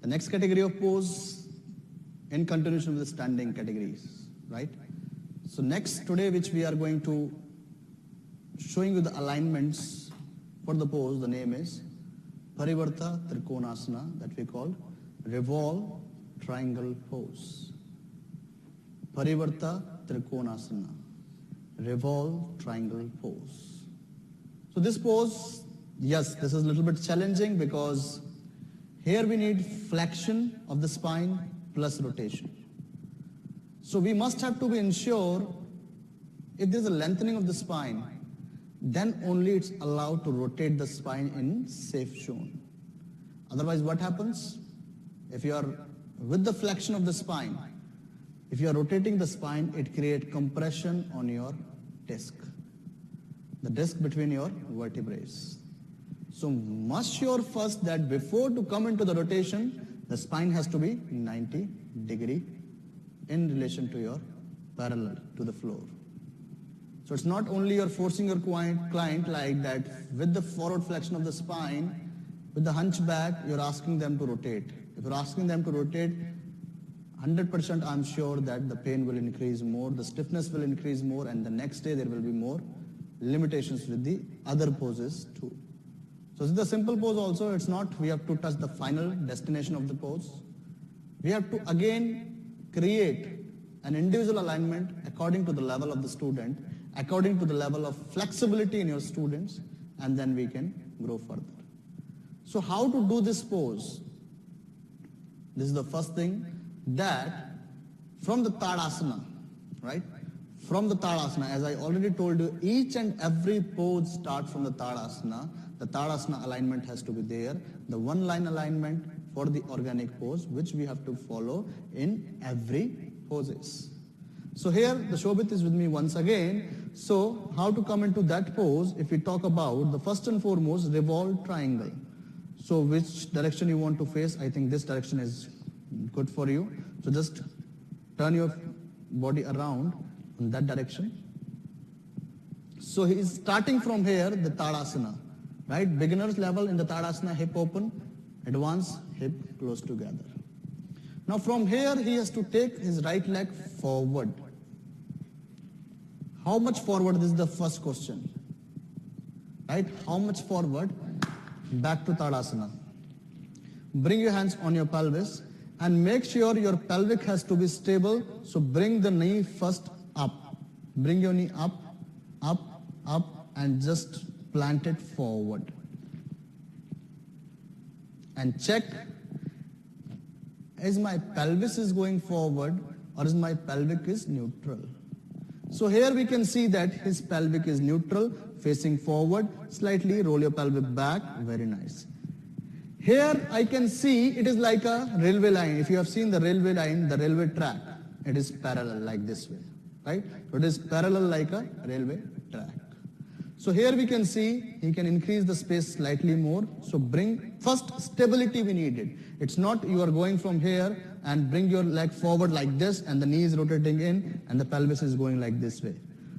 The next category of pose in continuation with the standing categories, right? So next today which we are going to showing you the alignments for the pose, the name is 1Parivrtta Trikonasana, that we call Revolved Triangle Pose. 1Parivrtta Trikonasana, Revolved Triangle Pose. So this pose, yes, this is a little bit challenging because here we need flexion of the spine plus rotation. So we must have to be ensure if there is a lengthening of the spine, then only it's allowed to rotate the spine in safe zone. Otherwise what happens? If you are with the flexion of the spine, if you are rotating the spine, it creates compression on your disc, the disc between your vertebrae. So must sure first that before to come into the rotation, the spine has to be 90 degree in relation to your parallel to the floor. So it's not only you're forcing your client like that with the forward flexion of the spine, with the hunchback, you're asking them to rotate. If you're asking them to rotate, 100% I'm sure that the pain will increase more, the stiffness will increase more, and the next day there will be more limitations with the other poses too. So this is the simple pose also. It's not we have to touch the final destination of the pose. We have to again create an individual alignment according to the level of the student, according to the level of flexibility in your students, and then we can grow further. So how to do this pose? This is the first thing, that from the Tadasana, right? From the Tadasana, as I already told you, each and every pose starts from the Tadasana. The Tadasana alignment has to be there. The one line alignment for the organic pose, which we have to follow in every poses. So here the Shobhit is with me once again. So how to come into that pose? If we talk about the first and foremost revolved triangle. So which direction you want to face? I think this direction is good for you. So just turn your body around in that direction. So he is starting from here, the Tadasana, right? Beginner's level in the Tadasana, hip open, advanced, hip close together. Now from here he has to take his right leg forward. How much forward? This is the first question, right? How much forward? Back to Tadasana. Bring your hands on your pelvis and make sure your pelvic has to be stable. So bring the knee first up. Bring your knee up, up, up, and just plant it forward. And check, is my pelvis is going forward or is my pelvic is neutral? So here we can see that his pelvic is neutral, facing forward. Slightly roll your pelvic back. Very nice. Here I can see it is like a railway line. If you have seen the railway line, the railway track, it is parallel like this way, right? So it is parallel like a railway track. So here we can see he can increase the space slightly more. So bring first stability we needed. It's not you are going from here and bring your leg forward like this and the knee is rotating in and the pelvis is going like this way.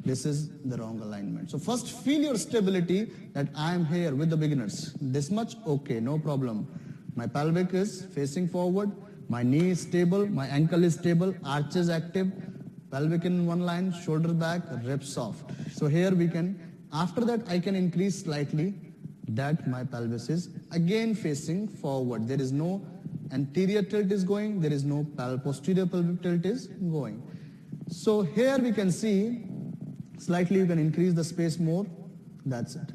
This is the wrong alignment. So first feel your stability that I am here with the beginners. This much, okay, no problem. My pelvic is facing forward, my knee is stable, my ankle is stable, arch is active, pelvic in one line, shoulder back, ribs soft. So here we can, after that I can increase slightly that my pelvis is again facing forward. There is no anterior tilt is going, there is no posterior pelvic tilt is going. So here we can see slightly you can increase the space more, that's it.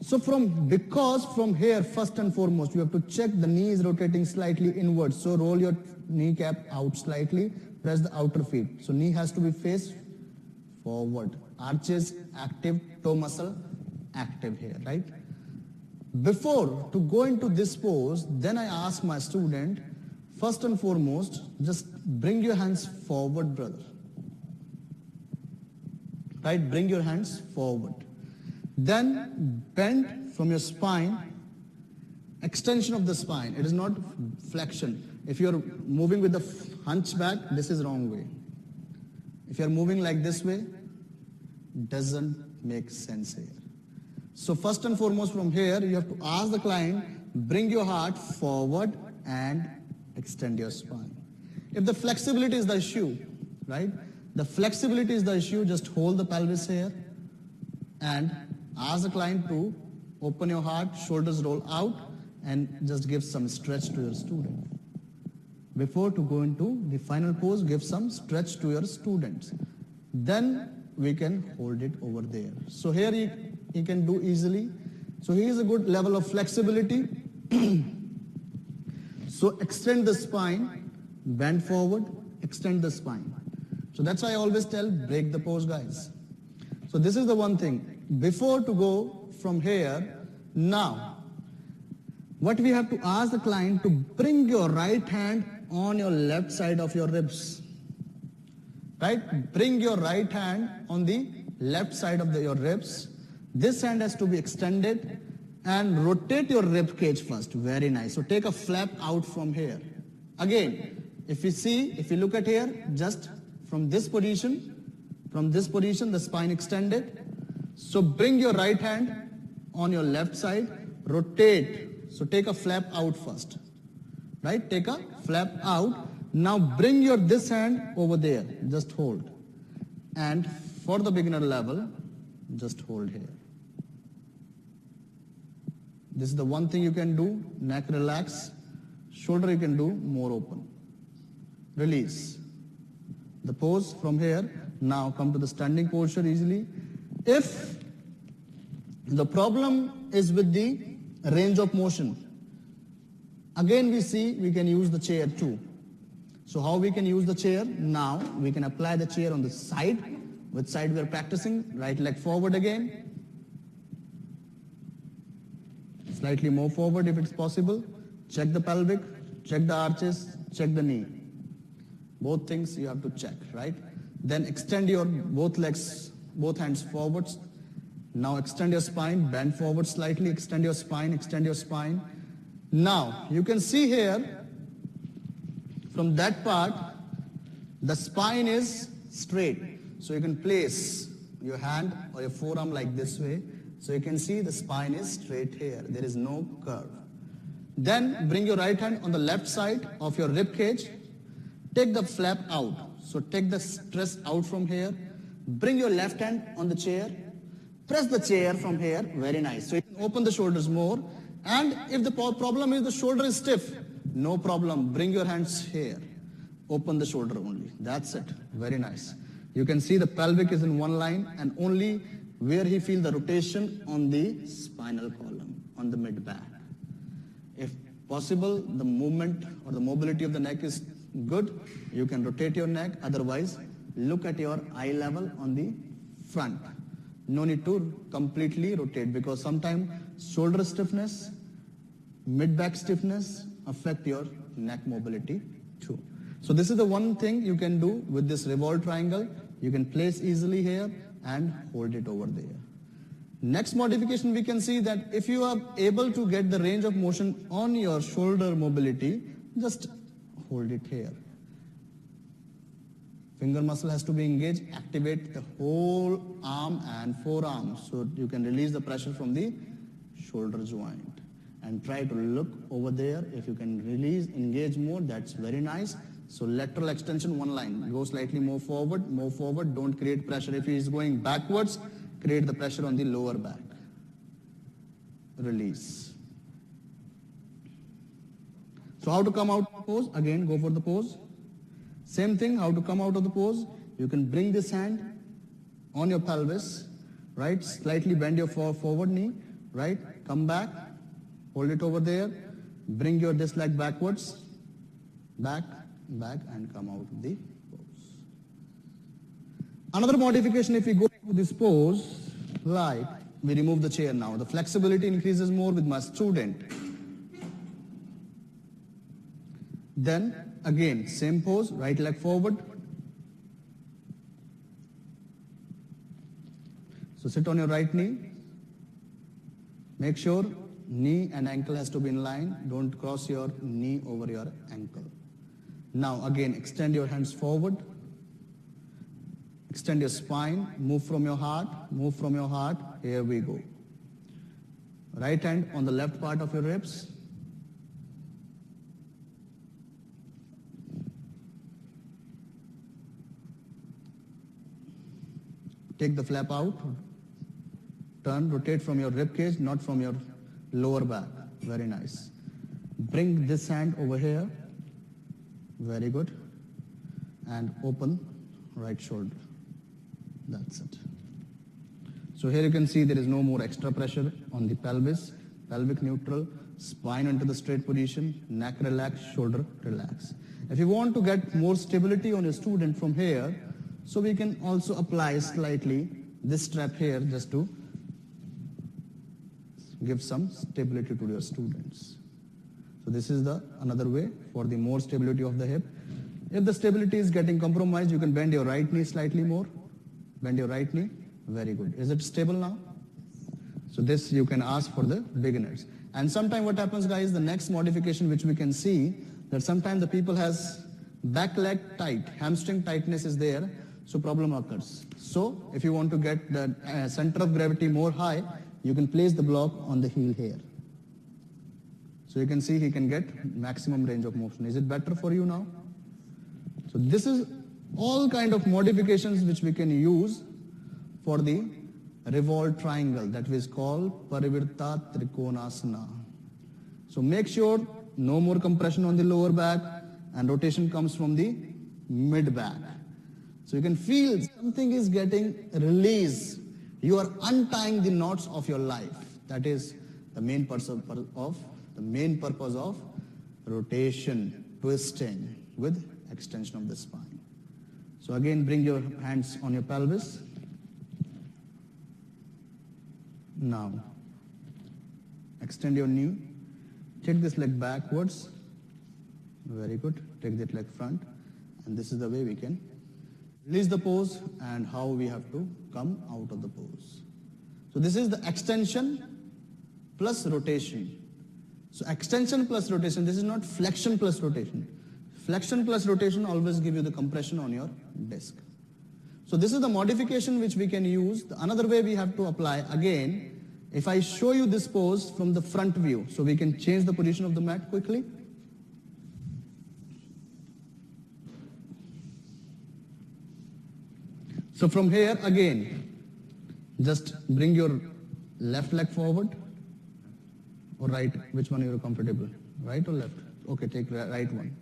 So because from here first and foremost you have to check the knee is rotating slightly inwards. So roll your kneecap out slightly, press the outer feet. So knee has to be faced forward. Arches active, toe muscle active here, right? Before to go into this pose, then I ask my student, first and foremost, just bring your hands forward, brother. Right, bring your hands forward. Then bend from your spine, extension of the spine. It is not flexion. If you are moving with the hunchback, this is wrong way. If you are moving like this way, doesn't make sense here. So first and foremost from here, you have to ask the client, bring your heart forward and extend your spine. If the flexibility is the issue, right? The flexibility is the issue, just hold the pelvis here and ask the client to open your heart, shoulders roll out, and just give some stretch to your student. Before to go into the final pose, give some stretch to your students. Then we can hold it over there. So here you can do easily. So here is a good level of flexibility. So extend the spine, bend forward, extend the spine. So that's why I always tell, break the pose, guys. So this is the one thing. Before to go from here, now, what we have to ask the client to bring your right hand on your left side of your ribs. Right? Bring your right hand on the left side of your ribs. This hand has to be extended and rotate your rib cage first. Very nice. So take a flap out from here. Again, if you look at here, just from this position, the spine extended. So bring your right hand on your left side, rotate. So take a flap out first. Right? Take a flap out. Now bring this hand over there. Just hold. And for the beginner level, just hold here. This is the one thing you can do. Neck relax. Shoulder you can do more open. Release. The pose from here. Now come to the standing posture easily. If the problem is with the range of motion, again we can use the chair too. So how we can use the chair? Now we can apply the chair on the side. Which side we are practicing? Right leg forward again. Slightly more forward if it's possible. Check the pelvic, check the arches, check the knee. Both things you have to check, right? Then extend your both legs, both hands forwards. Now extend your spine, bend forward slightly, extend your spine, extend your spine. Now you can see here, from that part, the spine is straight. So you can place your hand or your forearm like this way. So you can see the spine is straight here. There is no curve. Then bring your right hand on the left side of your rib cage. Take the flap out. So take the stress out from here. Bring your left hand on the chair. Press the chair from here. Very nice. So you can open the shoulders more. And if the problem is the shoulder is stiff, no problem. Bring your hands here. Open the shoulder only. That's it. Very nice. You can see the pelvic is in one line and only where he feels the rotation on the spinal column, on the mid-back. If possible, the movement or the mobility of the neck is good, you can rotate your neck. Otherwise, look at your eye level on the front. No need to completely rotate because sometimes shoulder stiffness, mid-back stiffness affect your neck mobility too. So this is the one thing you can do with this revolved triangle. You can place easily here and hold it over there. Next modification we can see that if you are able to get the range of motion on your shoulder mobility, just hold it here. Finger muscle has to be engaged, activate the whole arm and forearm so you can release the pressure from the shoulder joint. And try to look over there. If you can release, engage more, that's very nice. So lateral extension, one line. Go slightly more forward, don't create pressure. If he is going backwards, create the pressure on the lower back. Release. So how to come out of the pose? Again, go for the pose. Same thing, how to come out of the pose? You can bring this hand on your pelvis, right? Slightly bend your forward knee, right? Come back, hold it over there. Bring your this leg backwards, back, and come out of the pose. Another modification, if we go to this pose, like we remove the chair now. The flexibility increases more with my student. Then again, same pose, right leg forward. So sit on your right knee. Make sure knee and ankle has to be in line. Don't cross your knee over your ankle. Now again, extend your hands forward. Extend your spine. Move from your heart. Move from your heart. Here we go. Right hand on the left part of your ribs. take the flap out, turn, rotate from your rib cage, not from your lower back. Very nice. Bring this hand over here. Very good. And open right shoulder. That's it. So here you can see there is no more extra pressure on the pelvis, pelvic neutral, spine into the straight position, neck relax, shoulder relax. If you want to get more stability on your student from here, so we can also apply slightly this strap here just to give some stability to your students. So this is the another way for the more stability of the hip. If the stability is getting compromised, you can bend your right knee slightly more. Bend your right knee. Very good. Is it stable now? So this you can ask for the beginners. And sometimes what happens, guys, the next modification which we can see, that sometimes the people has back leg tight, hamstring tightness is there, so problem occurs. So if you want to get the center of gravity more high, you can place the block on the heel here. So you can see he can get maximum range of motion. Is it better for you now? So this is all kind of modifications which we can use for the revolved triangle that is called 1Parivrtta Trikonasana. So make sure no more compression on the lower back and rotation comes from the mid back. So you can feel something is getting released. You are untying the knots of your life. That is the main purpose of rotation, twisting with extension of the spine. So again, bring your hands on your pelvis. Now, extend your knee. Take this leg backwards. Very good. Take that leg front. And this is the way we can release the pose and how we have to come out of the pose. So this is the extension plus rotation. So extension plus rotation, this is not flexion plus rotation. Flexion plus rotation always give you the compression on your disc. So this is the modification which we can use. Another way we have to apply, again, if I show you this pose from the front view, so we can change the position of the mat quickly. So from here, again, just bring your left leg forward or right, which one you are comfortable, right or left? Okay, take right one.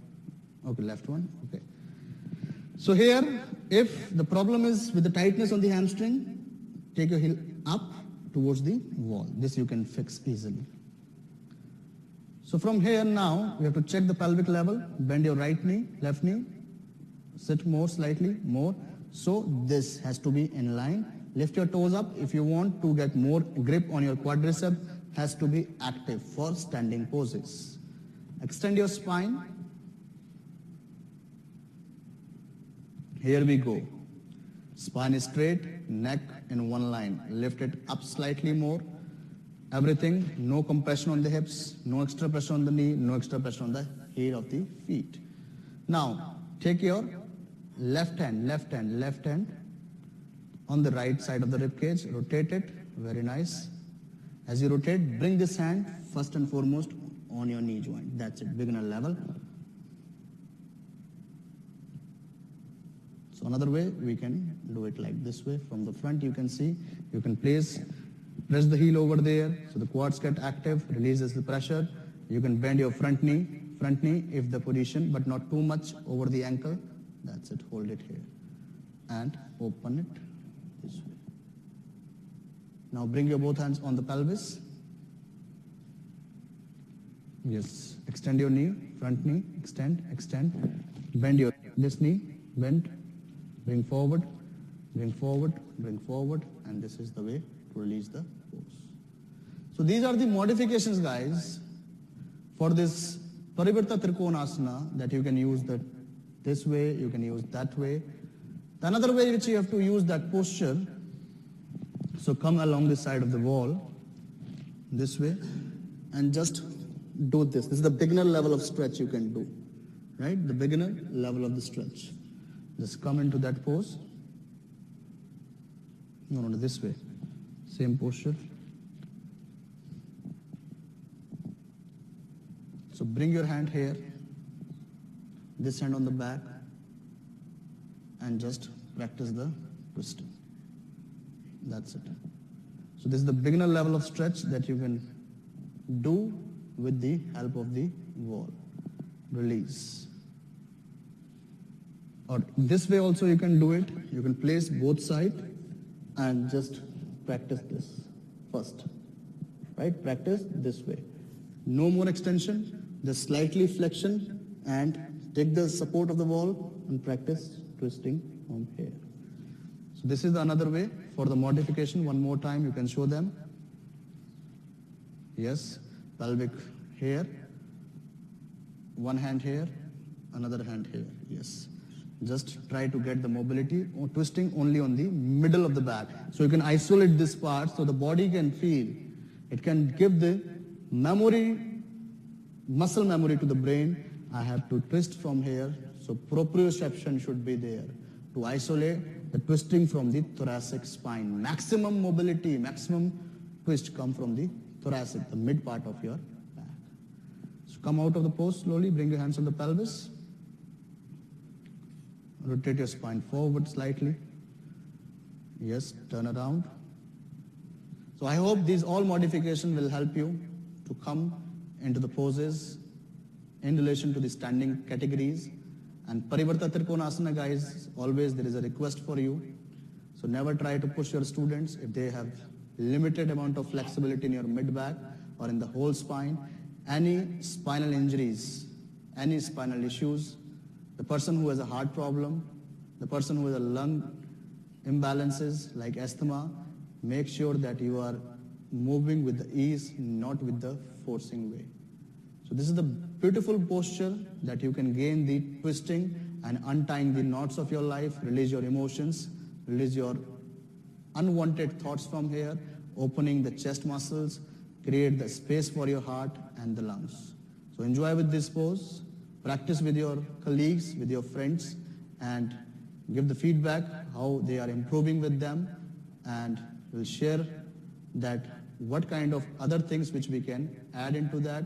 Okay, left one, okay. So here, if the problem is with the tightness on the hamstring, take your heel up towards the wall. This you can fix easily. So from here now, we have to check the pelvic level, bend your right knee, left knee, sit more slightly, more. So this has to be in line. Lift your toes up. If you want to get more grip on your quadricep, has to be active for standing poses. Extend your spine. Here we go. Spine is straight, neck in one line. Lift it up slightly more. Everything, no compression on the hips, no extra pressure on the knee, no extra pressure on the heel of the feet. Now, take your left hand on the right side of the rib cage. Rotate it, very nice. As you rotate, bring this hand first and foremost on your knee joint. That's it, beginner level. So another way, we can do it like this way. From the front, you can see, you can press the heel over there, so the quads get active, releases the pressure. You can bend your front knee if the position, but not too much over the ankle. That's it, hold it here. And open it this way. Now bring your both hands on the pelvis. Yes, extend your knee, front knee, extend. Bend your, this knee, bend. Bring forward, and this is the way to release the pose. So these are the modifications, guys, for this 1Parivrtta Trikonasana that you can use this way, you can use that way. The another way which you have to use that posture, so come along the side of the wall, this way, and just do this. This is the beginner level of stretch you can do, right? The beginner level of the stretch. Just come into that pose. No, this way. Same posture. So bring your hand here, this hand on the back, and just practice the twisting. That's it. So this is the beginner level of stretch that you can do with the help of the wall. Release. Or this way also you can do it. You can place both sides and just practice this first. Right? Practice this way. No more extension, just slightly flexion and take the support of the wall and practice twisting from here. So this is another way for the modification. One more time you can show them. Yes, pelvic here, one hand here, another hand here. Yes. Just try to get the mobility or twisting only on the middle of the back. So you can isolate this part so the body can feel. It can give the memory, muscle memory to the brain. I have to twist from here. So proprioception should be there to isolate the twisting from the thoracic spine. Maximum mobility, maximum twist come from the thoracic, the mid part of your back. So come out of the pose slowly, bring your hands on the pelvis. Rotate your spine forward slightly. Yes, turn around. So I hope these all modifications will help you to come into the poses in relation to the standing categories. And Parivrtta Trikonasana, guys, always there is a request for you. So never try to push your students if they have limited amount of flexibility in your mid-back or in the whole spine. Any spinal injuries, any spinal issues, the person who has a heart problem, the person who has a lung imbalances like asthma, make sure that you are moving with the ease, not with the forcing way. So this is the beautiful posture that you can gain the twisting and untying the knots of your life, release your emotions, release your unwanted thoughts from here, opening the chest muscles, create the space for your heart and the lungs. So enjoy with this pose, practice with your colleagues, with your friends, and give the feedback how they are improving with them, and we'll share that what kind of other things which we can add into that,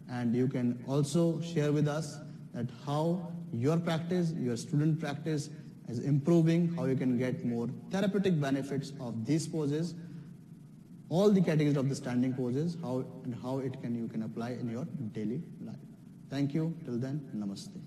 and you can also share with us that how your practice, your student practice is improving, how you can get more therapeutic benefits of these poses, all the categories of the standing poses, how you can apply in your daily life. Thank you. Till then, namaste.